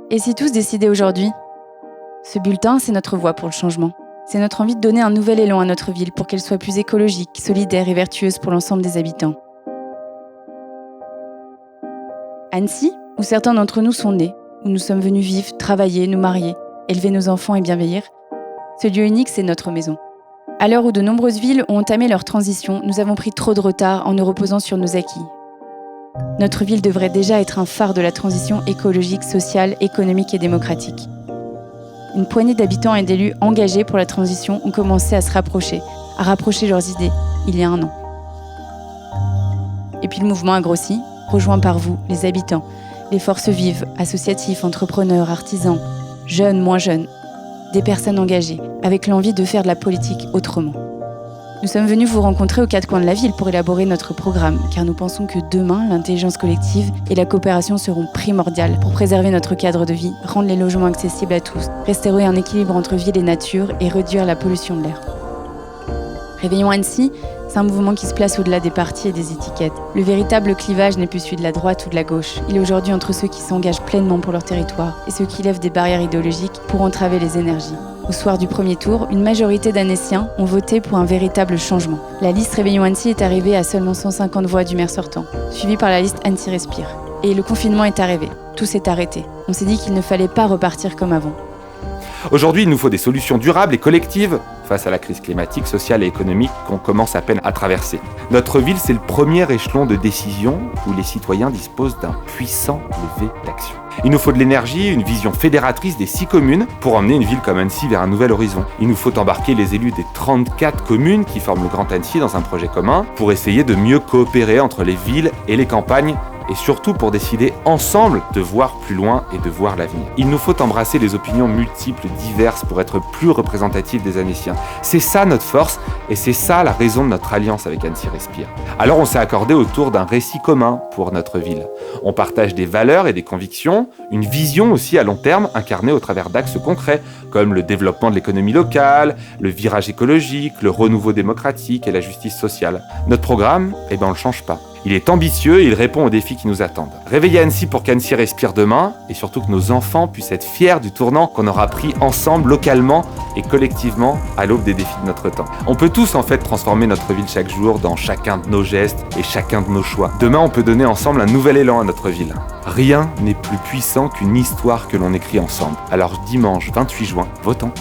Et si tous décidaient aujourd'hui ? Ce bulletin, c'est notre voix pour le changement. C'est notre envie de donner un nouvel élan à notre ville pour qu'elle soit plus écologique, solidaire et vertueuse pour l'ensemble des habitants. Annecy, où certains d'entre nous sont nés, où nous sommes venus vivre, travailler, nous marier, élever nos enfants et bienveillir, ce lieu unique, c'est notre maison. À l'heure où de nombreuses villes ont entamé leur transition, nous avons pris trop de retard en nous reposant sur nos acquis. Notre ville devrait déjà être un phare de la transition écologique, sociale, économique et démocratique. Une poignée d'habitants et d'élus engagés pour la transition ont commencé à se rapprocher, à rapprocher leurs idées, il y a 1 an. Et puis le mouvement a grossi, rejoint par vous, les habitants, les forces vives, associatifs, entrepreneurs, artisans, jeunes, moins jeunes, des personnes engagées, avec l'envie de faire de la politique autrement. Nous sommes venus vous rencontrer aux 4 coins de la ville pour élaborer notre programme, car nous pensons que demain, l'intelligence collective et la coopération seront primordiales pour préserver notre cadre de vie, rendre les logements accessibles à tous, restaurer un équilibre entre ville et nature et réduire la pollution de l'air. Réveillons Annecy, c'est un mouvement qui se place au-delà des partis et des étiquettes. Le véritable clivage n'est plus celui de la droite ou de la gauche. Il est aujourd'hui entre ceux qui s'engagent pleinement pour leur territoire et ceux qui lèvent des barrières idéologiques pour entraver les énergies. Au soir du premier tour, une majorité d'Annéciens ont voté pour un véritable changement. La liste Réveillons Annecy est arrivée à seulement 150 voix du maire sortant, suivie par la liste Annecy Respire. Et le confinement est arrivé. Tout s'est arrêté. On s'est dit qu'il ne fallait pas repartir comme avant. Aujourd'hui, il nous faut des solutions durables et collectives face à la crise climatique, sociale et économique qu'on commence à peine à traverser. Notre ville, c'est le premier échelon de décision où les citoyens disposent d'un puissant levier d'action. Il nous faut de l'énergie, une vision fédératrice des 6 communes pour emmener une ville comme Annecy vers un nouvel horizon. Il nous faut embarquer les élus des 34 communes qui forment le Grand Annecy dans un projet commun pour essayer de mieux coopérer entre les villes et les campagnes et surtout pour décider ensemble de voir plus loin et de voir l'avenir. Il nous faut embrasser les opinions multiples, diverses, pour être plus représentatifs des Annéciens. C'est ça notre force et c'est ça la raison de notre alliance avec Annecy Respire. Alors on s'est accordé autour d'un récit commun pour notre ville. On partage des valeurs et des convictions, une vision aussi à long terme incarnée au travers d'axes concrets comme le développement de l'économie locale, le virage écologique, le renouveau démocratique et la justice sociale. Notre programme, on le change pas. Il est ambitieux et il répond aux défis qui nous attendent. Réveiller Annecy pour qu'Annecy respire demain et surtout que nos enfants puissent être fiers du tournant qu'on aura pris ensemble, localement et collectivement à l'aube des défis de notre temps. On peut tous en fait transformer notre ville chaque jour dans chacun de nos gestes et chacun de nos choix. Demain, on peut donner ensemble un nouvel élan à notre ville. Rien n'est plus puissant qu'une histoire que l'on écrit ensemble. Alors dimanche 28 juin, votons.